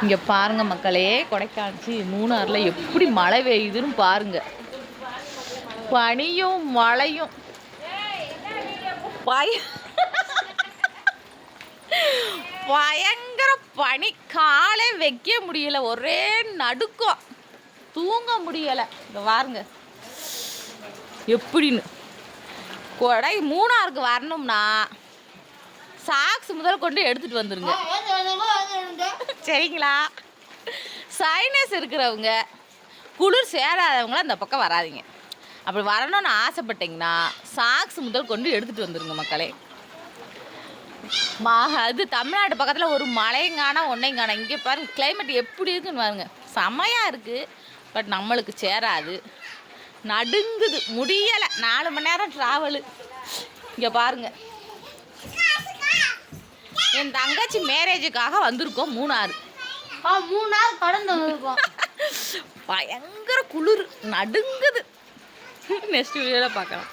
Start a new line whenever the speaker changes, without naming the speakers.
இங்கே பாருங்கள் மக்களே, கொடைக்கானல் மூணாறில் எப்படி மழை பெய்யுதுன்னு பாருங்க. பனியும் மழையும் பயங்கர பனி. காலே வைக்க முடியல, ஒரே நடுக்கம், தூங்க முடியலை. இங்கே பாருங்க எப்படின்னு. கொடை மூணாருக்கு வரணும்னா சாக்ஸ் முதல் கொண்டு எடுத்துகிட்டு வந்துடுங்க, சரிங்களா? சைனஸ் இருக்கிறவங்க, குளிர் சேராதவங்களாம் இந்த பக்கம் வராதிங்க. அப்படி வரணும்னு ஆசைப்பட்டீங்கன்னா சாக்ஸ் முதல் கொண்டு எடுத்துகிட்டு வந்துடுங்க மக்களே. அது தமிழ்நாடு பக்கத்தில் ஒரு மழைங்கானா ஒன்றைங்கானா. இங்கே பாருங்கள் கிளைமேட் எப்படி இருக்குன்னு பாருங்க, செமையாக இருக்குது. பட் நம்மளுக்கு சேராது, நடுங்குது, முடியலை. 4 மணி நேரம் ட்ராவலு. இங்கே பாருங்கள், என் தங்கச்சி மேரேஜுக்காக வந்திருக்கோம் மூணாறு.
மூணாறு கடந்து வந்திருக்கோம்.
பயங்கர குளிர், நடுங்குது. நெக்ஸ்ட் வீடியோவில் பார்க்கலாம்.